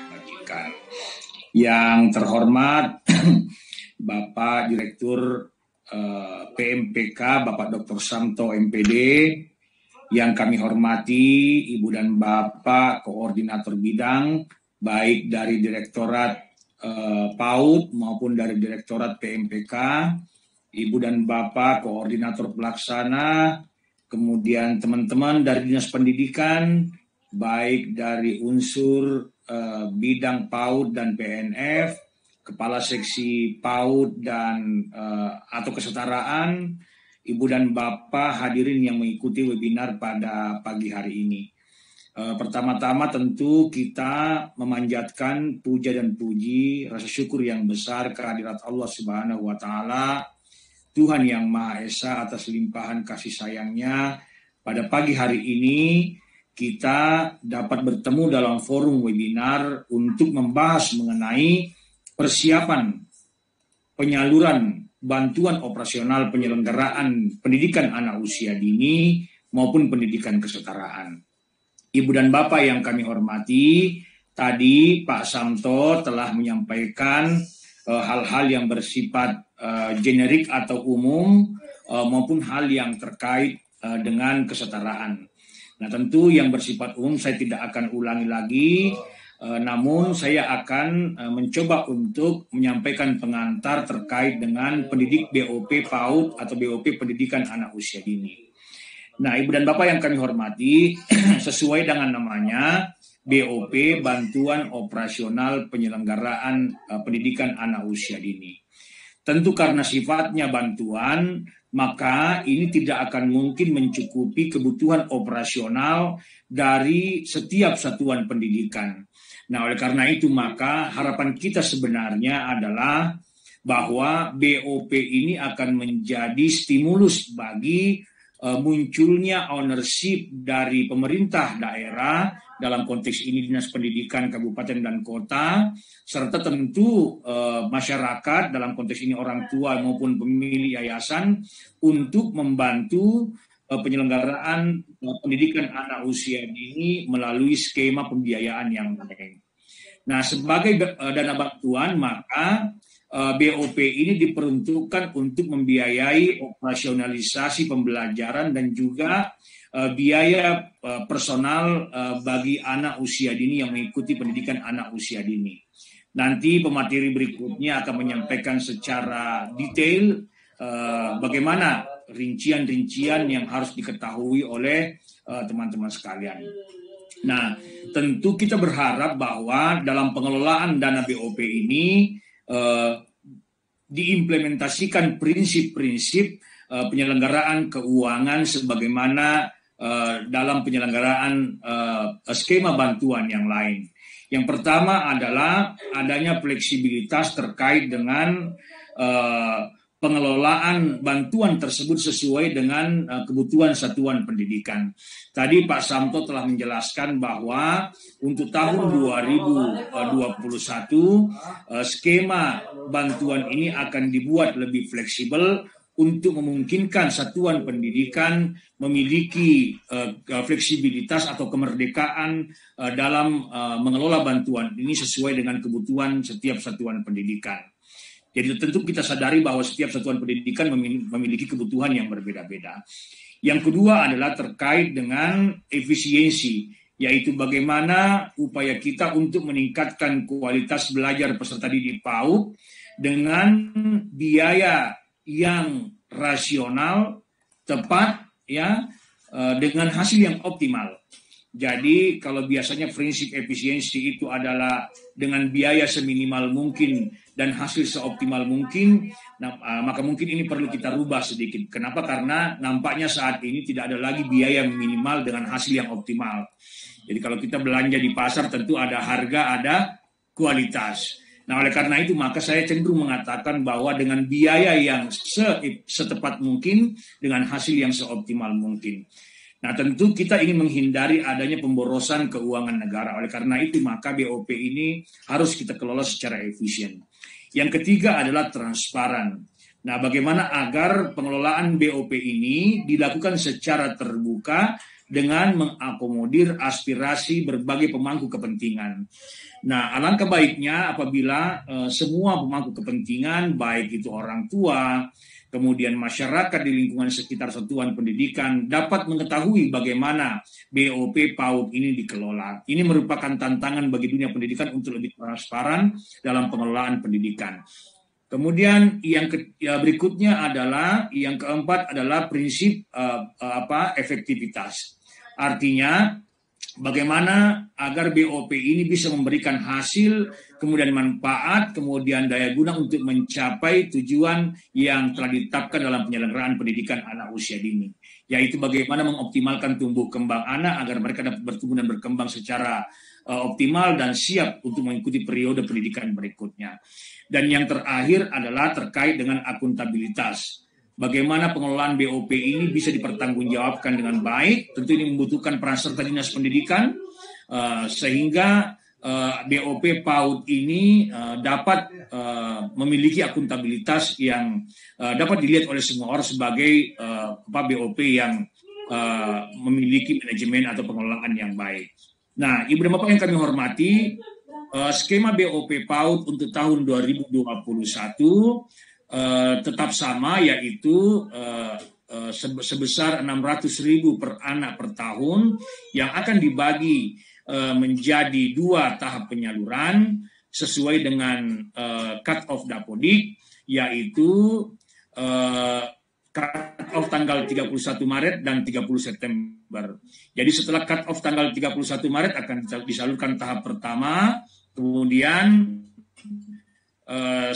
Bagikan. Yang terhormat Bapak Direktur PMPK, Bapak Dr. Samto MPD, yang kami hormati Ibu dan Bapak Koordinator Bidang, baik dari Direktorat PAUD maupun dari Direktorat PMPK, Ibu dan Bapak Koordinator Pelaksana, kemudian teman-teman dari Dinas Pendidikan, baik dari unsur bidang PAUD dan PNF, Kepala Seksi PAUD dan atau kesetaraan, Ibu dan Bapak hadirin yang mengikuti webinar pada pagi hari ini. Pertama-tama tentu kita memanjatkan puja dan puji, rasa syukur yang besar kehadirat Allah Subhanahu wa Ta'ala, Tuhan yang Maha Esa, atas limpahan kasih sayangnya. Pada pagi hari ini kita dapat bertemu dalam forum webinar untuk membahas mengenai persiapan penyaluran bantuan operasional penyelenggaraan pendidikan anak usia dini maupun pendidikan kesetaraan. Ibu dan Bapak yang kami hormati, tadi Pak Samto telah menyampaikan hal-hal yang bersifat generik atau umum maupun hal yang terkait dengan kesetaraan. Nah, tentu yang bersifat umum saya tidak akan ulangi lagi, namun saya akan mencoba untuk menyampaikan pengantar terkait dengan pendidik BOP PAUD atau BOP Pendidikan Anak Usia Dini. Nah, Ibu dan Bapak yang kami hormati, sesuai dengan namanya, BOP Bantuan Operasional Penyelenggaraan Pendidikan Anak Usia Dini. Tentu karena sifatnya bantuan, maka ini tidak akan mungkin mencukupi kebutuhan operasional dari setiap satuan pendidikan. Nah, oleh karena itu maka harapan kita sebenarnya adalah bahwa BOP ini akan menjadi stimulus bagi munculnya ownership dari pemerintah daerah, dalam konteks ini Dinas Pendidikan Kabupaten dan Kota, serta tentu masyarakat, dalam konteks ini orang tua maupun pemilik yayasan, untuk membantu penyelenggaraan pendidikan anak usia dini melalui skema pembiayaan yang baik. Nah, sebagai dana bantuan, maka BOP ini diperuntukkan untuk membiayai operasionalisasi pembelajaran dan juga biaya personal bagi anak usia dini yang mengikuti pendidikan anak usia dini. Nanti pemateri berikutnya akan menyampaikan secara detail bagaimana rincian-rincian yang harus diketahui oleh teman-teman sekalian. Nah, tentu kita berharap bahwa dalam pengelolaan dana BOP ini diimplementasikan prinsip-prinsip penyelenggaraan keuangan sebagaimana dalam penyelenggaraan skema bantuan yang lain. Yang pertama adalah adanya fleksibilitas terkait dengan pengelolaan bantuan tersebut sesuai dengan kebutuhan satuan pendidikan. Tadi Pak Samto telah menjelaskan bahwa untuk tahun 2021 skema bantuan ini akan dibuat lebih fleksibel untuk memungkinkan satuan pendidikan memiliki fleksibilitas atau kemerdekaan dalam mengelola bantuan ini sesuai dengan kebutuhan setiap satuan pendidikan. Jadi tentu kita sadari bahwa setiap satuan pendidikan memiliki kebutuhan yang berbeda-beda. Yang kedua adalah terkait dengan efisiensi, yaitu bagaimana upaya kita untuk meningkatkan kualitas belajar peserta didik PAUD dengan biaya yang rasional, tepat, ya, dengan hasil yang optimal. Jadi kalau biasanya prinsip efisiensi itu adalah dengan biaya seminimal mungkin dan hasil seoptimal mungkin, maka mungkin ini perlu kita rubah sedikit. Kenapa? Karena nampaknya saat ini tidak ada lagi biaya minimal dengan hasil yang optimal. Jadi kalau kita belanja di pasar tentu ada harga, ada kualitas. Nah, oleh karena itu maka saya cenderung mengatakan bahwa dengan biaya yang setepat mungkin dengan hasil yang seoptimal mungkin. Nah, tentu kita ingin menghindari adanya pemborosan keuangan negara. Oleh karena itu, maka BOP ini harus kita kelola secara efisien. Yang ketiga adalah transparan. Nah, bagaimana agar pengelolaan BOP ini dilakukan secara terbuka dengan mengakomodir aspirasi berbagai pemangku kepentingan. Nah, alangkah baiknya apabila semua pemangku kepentingan, baik itu orang tua, kemudian masyarakat di lingkungan sekitar satuan pendidikan dapat mengetahui bagaimana BOP PAUD ini dikelola. Ini merupakan tantangan bagi dunia pendidikan untuk lebih transparan dalam pengelolaan pendidikan. Kemudian berikutnya adalah yang keempat adalah prinsip efektivitas. Artinya bagaimana agar BOP ini bisa memberikan hasil, kemudian manfaat, kemudian daya guna untuk mencapai tujuan yang telah ditetapkan dalam penyelenggaraan pendidikan anak usia dini, yaitu bagaimana mengoptimalkan tumbuh kembang anak agar mereka dapat bertumbuh dan berkembang secara optimal dan siap untuk mengikuti periode pendidikan berikutnya. Dan yang terakhir adalah terkait dengan akuntabilitas. Bagaimana pengelolaan BOP ini bisa dipertanggungjawabkan dengan baik. Tentu ini membutuhkan peran serta dinas pendidikan sehingga BOP PAUD ini dapat memiliki akuntabilitas yang dapat dilihat oleh semua orang sebagai BOP yang memiliki manajemen atau pengelolaan yang baik. Nah, Ibu dan Bapak yang kami hormati, skema BOP PAUD untuk tahun 2021 tetap sama, yaitu sebesar 600.000 per anak per tahun yang akan dibagi menjadi 2 tahap penyaluran sesuai dengan cut-off Dapodik, yaitu cut-off tanggal 31 Maret dan 30 September. Jadi setelah cut-off tanggal 31 Maret akan disalurkan tahap pertama, kemudian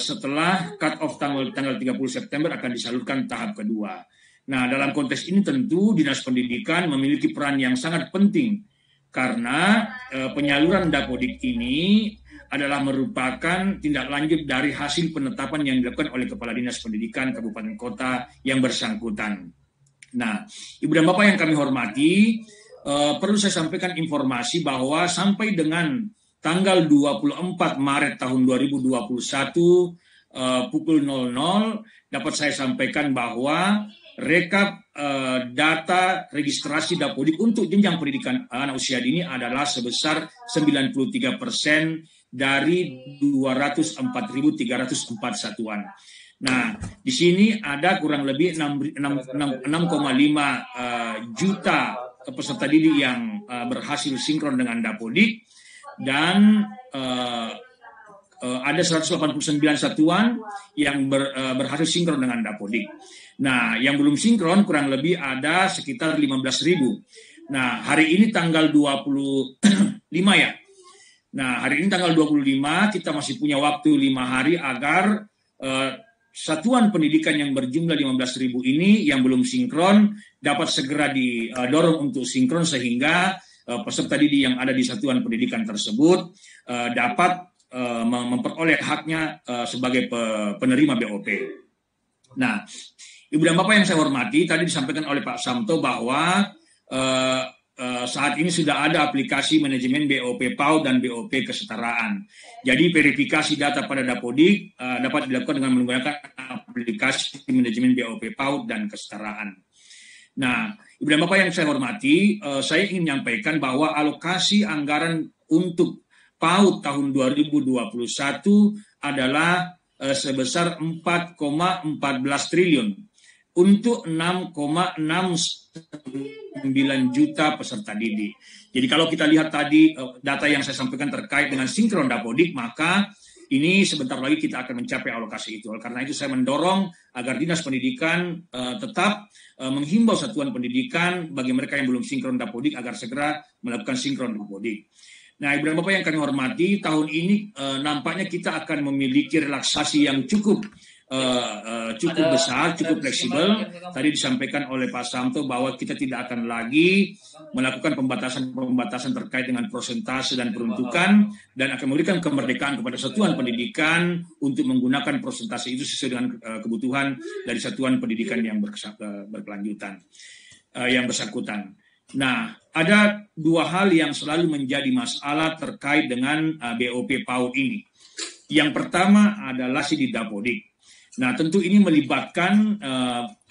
setelah cut-off tanggal 30 September akan disalurkan tahap kedua. Nah, dalam konteks ini tentu Dinas Pendidikan memiliki peran yang sangat penting karena penyaluran Dapodik ini adalah merupakan tindak lanjut dari hasil penetapan yang dilakukan oleh Kepala Dinas Pendidikan Kabupaten Kota yang bersangkutan. Nah, Ibu dan Bapak yang kami hormati, perlu saya sampaikan informasi bahwa sampai dengan tanggal 24 Maret tahun 2021 pukul 00 dapat saya sampaikan bahwa rekap data registrasi Dapodik untuk jenjang pendidikan anak usia dini adalah sebesar 93% dari 204.304 satuan. Nah, di sini ada kurang lebih 6,5 juta peserta didik yang berhasil sinkron dengan Dapodik, dan ada 189 satuan yang berhasil sinkron dengan Dapodik. Nah, yang belum sinkron kurang lebih ada sekitar 15.000. Nah, hari ini tanggal 25 ya. Nah, hari ini tanggal 25 kita masih punya waktu 5 hari agar satuan pendidikan yang berjumlah 15.000 ini yang belum sinkron dapat segera didorong untuk sinkron sehingga peserta didik yang ada di satuan pendidikan tersebut dapat memperoleh haknya sebagai penerima BOP. Nah, Ibu dan Bapak yang saya hormati, tadi disampaikan oleh Pak Samto bahwa saat ini sudah ada aplikasi manajemen BOP PAUD dan BOP kesetaraan. Jadi verifikasi data pada Dapodik dapat dilakukan dengan menggunakan aplikasi manajemen BOP PAUD dan kesetaraan. Nah, Ibu dan Bapak yang saya hormati, saya ingin menyampaikan bahwa alokasi anggaran untuk PAUD tahun 2021 adalah sebesar 4,14 triliun untuk 6,69 juta peserta didik. Jadi kalau kita lihat tadi data yang saya sampaikan terkait dengan sinkron Dapodik, maka ini sebentar lagi kita akan mencapai alokasi itu. Karena itu saya mendorong agar Dinas Pendidikan tetap menghimbau satuan pendidikan bagi mereka yang belum sinkron Dapodik agar segera melakukan sinkron Dapodik. Nah, Ibu dan Bapak yang kami hormati, tahun ini nampaknya kita akan memiliki relaksasi yang cukup besar, cukup fleksibel. Tadi disampaikan oleh Pak Samto bahwa kita tidak akan lagi melakukan pembatasan terkait dengan persentase dan peruntukan, dan akan memberikan kemerdekaan kepada satuan pendidikan untuk menggunakan persentase itu sesuai dengan kebutuhan dari satuan pendidikan yang berkelanjutan, yang bersangkutan. Nah, ada 2 hal yang selalu menjadi masalah terkait dengan BOP PAUD ini. Yang pertama adalah sidik Dapodik. Nah, tentu ini melibatkan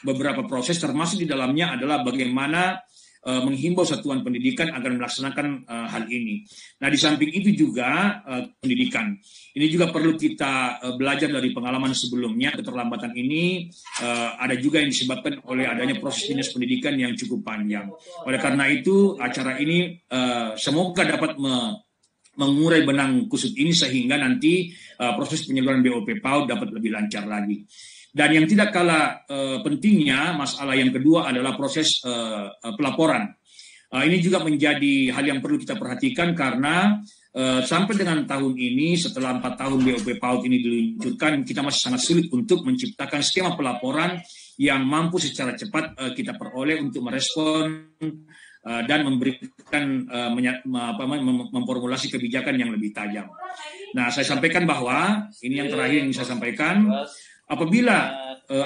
beberapa proses, termasuk di dalamnya adalah bagaimana menghimbau satuan pendidikan agar melaksanakan hal ini. Nah, di samping itu juga pendidikan. Ini juga perlu kita belajar dari pengalaman sebelumnya. Keterlambatan ini ada juga yang disebabkan oleh adanya proses dinas pendidikan yang cukup panjang. Oleh karena itu, acara ini semoga dapat mengurai benang kusut ini sehingga nanti proses penyaluran BOP PAUD dapat lebih lancar lagi. Dan yang tidak kalah pentingnya, masalah yang kedua adalah proses pelaporan. Ini juga menjadi hal yang perlu kita perhatikan karena sampai dengan tahun ini, setelah 4 tahun BOP PAUD ini diluncurkan, kita masih sangat sulit untuk menciptakan skema pelaporan yang mampu secara cepat kita peroleh untuk merespon dan memberikan memformulasi kebijakan yang lebih tajam. Nah, saya sampaikan bahwa ini yang terakhir yang saya sampaikan. Apabila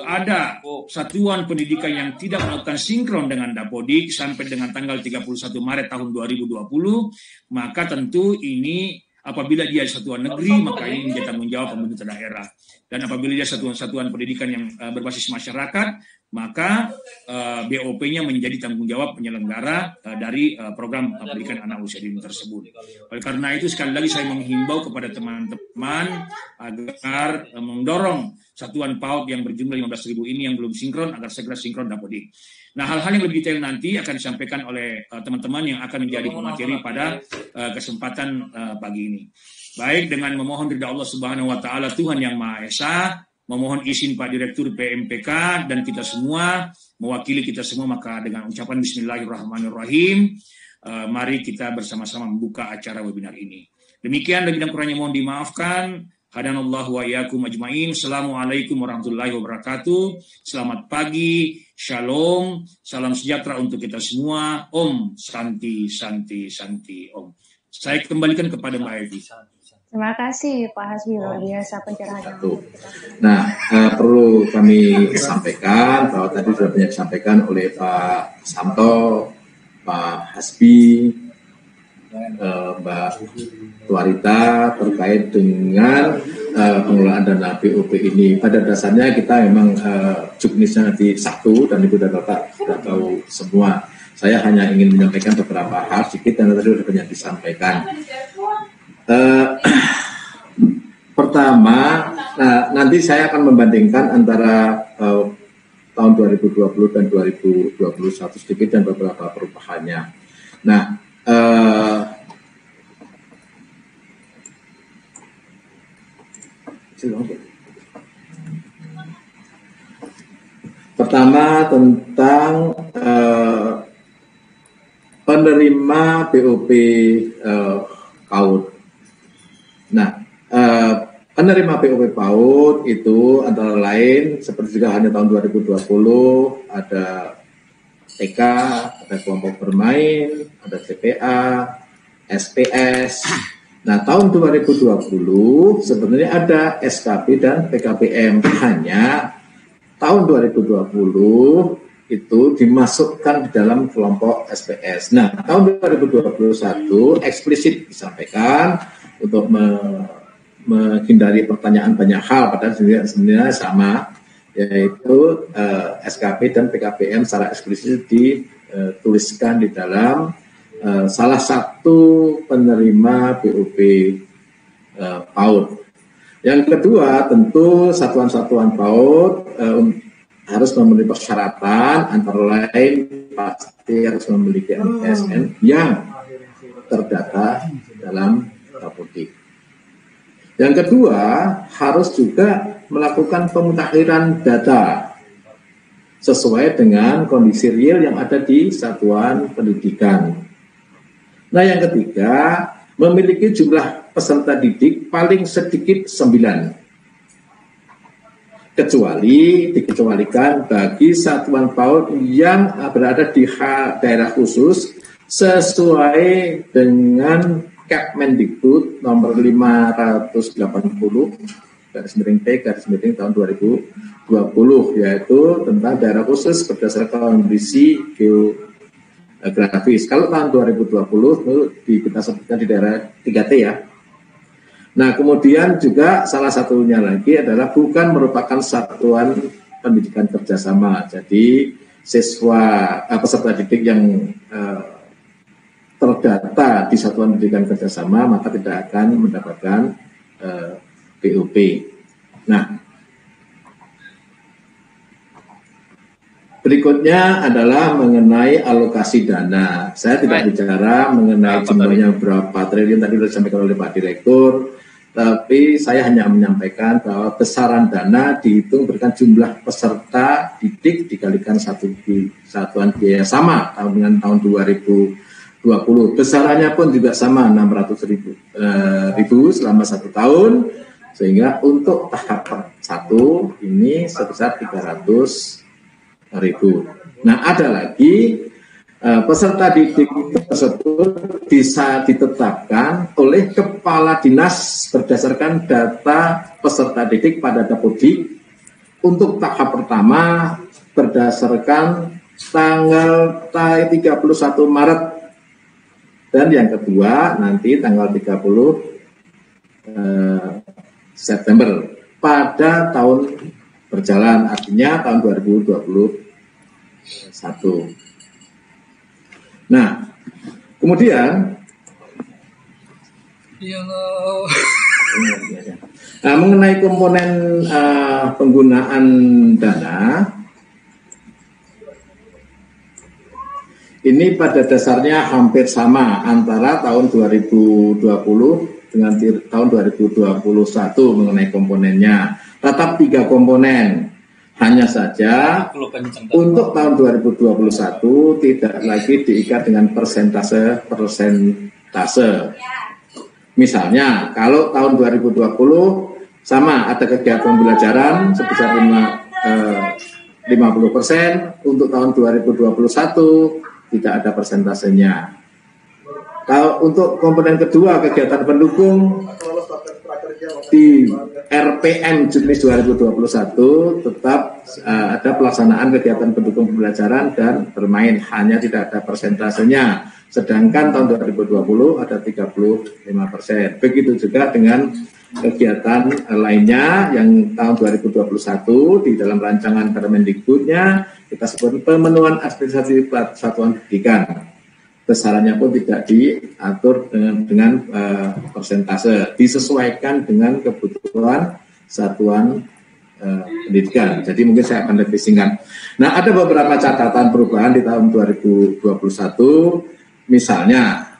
ada satuan pendidikan yang tidak melakukan sinkron dengan Dapodik sampai dengan tanggal 31 Maret tahun 2020, maka tentu ini apabila dia satuan negeri, maka ini menjadi tanggung jawab pemerintah daerah. Dan apabila dia satuan-satuan pendidikan yang berbasis masyarakat, maka BOP-nya menjadi tanggung jawab penyelenggara dari program pendidikan anak usia dini tersebut. Oleh karena itu, sekali lagi saya menghimbau kepada teman-teman agar mendorong satuan PAUD yang berjumlah 15.000 ini yang belum sinkron agar segera sinkron Dapodik. Nah, hal-hal yang lebih detail nanti akan disampaikan oleh teman-teman yang akan menjadi pemateri pada kesempatan pagi ini. Baik, dengan memohon ridha Allah Subhanahu wa taala Tuhan yang Maha Esa, memohon izin Pak Direktur PMPK dan kita semua, mewakili kita semua, maka dengan ucapan bismillahirrahmanirrahim, mari kita bersama-sama membuka acara webinar ini. Demikian, dan kurangnya mohon dimaafkan. Hadanallahu wa iyyakum ajmain. Assalamualaikum warahmatullahi wabarakatuh. Selamat pagi, shalom, salam sejahtera untuk kita semua. Om Santi Santi Santi Om. Saya kembalikan kepada Mbak Evi. Terima kasih Pak Hasbi, luar biasa pencerahannya. Nah, perlu kami sampaikan bahwa tadi sudah banyak disampaikan oleh Pak Santo, Pak Hasbi, Mbak Tuarita terkait dengan pengelolaan dana BOP ini. Pada dasarnya kita memang juknisnya nanti Sabtu dan itu sudah tahu semua. Saya hanya ingin menyampaikan beberapa hal sedikit dan tadi sudah banyak disampaikan. Pertama, nanti saya akan membandingkan antara tahun 2020 dan 2021 sedikit dan beberapa perubahannya. Nah, pertama tentang penerima BOP PAUD. Nah, penerima BOP PAUD itu antara lain seperti juga hanya tahun 2020 ada TK, ada kelompok bermain, ada TPA, SPS. Nah, tahun 2020 sebenarnya ada SKB dan PKBM. Hanya tahun 2020 itu dimasukkan di dalam kelompok SPS. Nah, tahun 2021 eksplisit disampaikan untuk menghindari pertanyaan banyak hal, padahal sebenarnya sama, yaitu SKB dan PKBM secara eksplisit dituliskan di dalam salah satu penerima BOP PAUD. Yang kedua, tentu satuan-satuan PAUD harus memenuhi persyaratan, antara lain pasti harus memiliki MTSN yang terdata dalam Dapodik. Yang kedua, harus juga melakukan pemutakhiran data sesuai dengan kondisi real yang ada di satuan pendidikan. Nah, yang ketiga, memiliki jumlah peserta didik paling sedikit 9. Dikecualikan bagi satuan PAUD yang berada di daerah khusus sesuai dengan Kepmendikbud nomor 580 /P tahun 2020, yaitu tentang daerah khusus berdasarkan kondisi geografis. Kalau tahun 2020 itu kita sebutkan di daerah 3T ya. Nah, kemudian juga salah satunya lagi adalah bukan merupakan satuan pendidikan kerjasama. Jadi siswa peserta didik yang terdata di Satuan Pendidikan Kerjasama, maka tidak akan mendapatkan BOP. Nah, berikutnya adalah mengenai alokasi dana. Saya tidak bicara mengenai jumlahnya berapa triliun, tadi sudah disampaikan oleh Pak Direktur, tapi saya hanya menyampaikan bahwa besaran dana dihitung berdasarkan jumlah peserta didik dikalikan satuan biaya sama dengan tahun 2020. Besarannya pun juga sama 600.000 selama 1 tahun, sehingga untuk tahap 1 ini sebesar 300.000. Nah, ada lagi peserta didik tersebut bisa ditetapkan oleh kepala dinas berdasarkan data peserta didik pada Dapodik. Untuk tahap pertama berdasarkan tanggal 31 Maret dan yang kedua nanti tanggal 30 September pada tahun berjalan, artinya tahun 2021. Nah, kemudian mengenai komponen penggunaan dana, ini pada dasarnya hampir sama antara tahun 2020 dengan tahun 2021 mengenai komponennya. Tetap 3 komponen. Hanya saja untuk tahun 2021 tidak lagi diikat dengan persentase. Misalnya kalau tahun 2020 sama ada kegiatan pembelajaran sebesar 50%, untuk tahun 2021 tidak ada persentasenya. Kalau untuk komponen kedua kegiatan pendukung di RPM Juni 2021 tetap ada pelaksanaan kegiatan pendukung pembelajaran dan bermain, hanya tidak ada persentasenya. Sedangkan tahun 2020 ada 35%. Begitu juga dengan kegiatan lainnya yang tahun 2021 di dalam rancangan Permendikbudnya kita sebut pemenuhan aspirasi satuan pendidikan. Besarannya pun tidak diatur dengan persentase, disesuaikan dengan kebutuhan satuan pendidikan. Jadi mungkin saya akan lebih singkat. Nah, ada beberapa catatan perubahan di tahun 2021. Misalnya,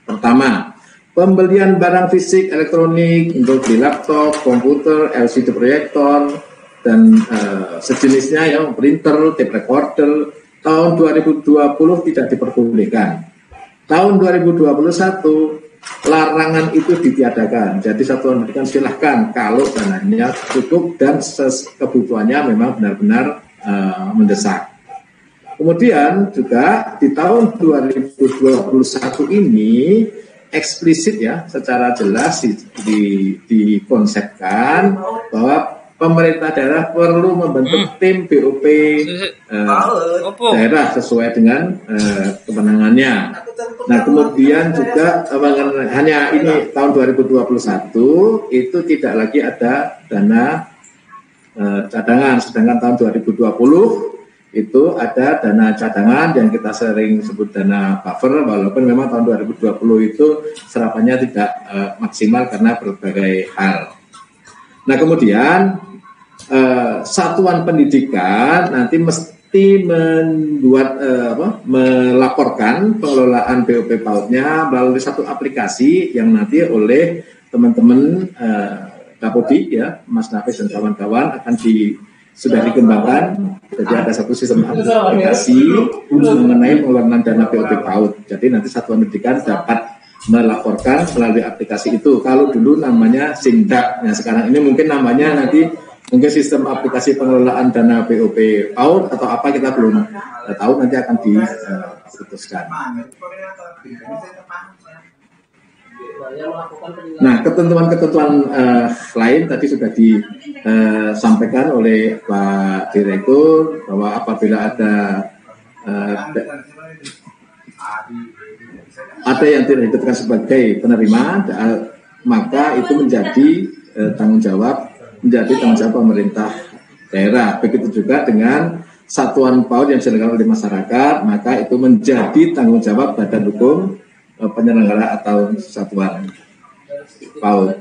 pertama, pembelian barang fisik elektronik untuk di laptop, komputer, LCD proyektor, dan sejenisnya yang printer, tape recorder, tahun 2020 tidak diperbolehkan. Tahun 2021 larangan itu ditiadakan. Jadi satuan pendidikan silahkan kalau dananya cukup dan kebutuhannya memang benar-benar mendesak. Kemudian juga di tahun 2021 ini eksplisit ya, secara jelas dikonsepkan bahwa pemerintah daerah perlu membentuk tim BOP daerah sesuai dengan kewenangannya. Nah, kemudian juga hanya ini tahun 2021 itu tidak lagi ada dana cadangan, sedangkan tahun 2020 itu ada dana cadangan yang kita sering sebut dana buffer, walaupun memang tahun 2020 itu serapannya tidak maksimal karena berbagai hal. Nah, kemudian satuan pendidikan nanti mesti melaporkan pengelolaan BOP PAUD-nya melalui satu aplikasi yang nanti oleh teman-teman Dapodik ya, Mas Nafis dan kawan-kawan akan sudah dikembangkan. Jadi ada satu sistem aplikasi mengenai pengelolaan dana BOP PAUD. Jadi nanti satuan pendidikan dapat melaporkan melalui aplikasi itu. Kalau dulu namanya Sindak, nah sekarang ini mungkin namanya nanti mungkin sistem aplikasi pengelolaan dana BOP PAUD atau apa kita belum tahu, nanti akan diputuskan. Nah, ketentuan-ketentuan lain tadi sudah disampaikan oleh Pak Direktur bahwa apabila ada yang tidak ditetapkan sebagai penerima, maka itu menjadi tanggung jawab pemerintah daerah. Begitu juga dengan satuan PAUD yang diselenggarakan oleh masyarakat, maka itu menjadi tanggung jawab Badan Hukum penyelenggara atau satuan PAUD.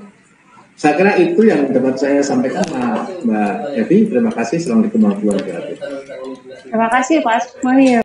Saya kira itu yang dapat saya sampaikan, Mbak Evi. Terima kasih. Assalamualaikum warahmatullahi wabarakatuh. Terima kasih Pak Asmil.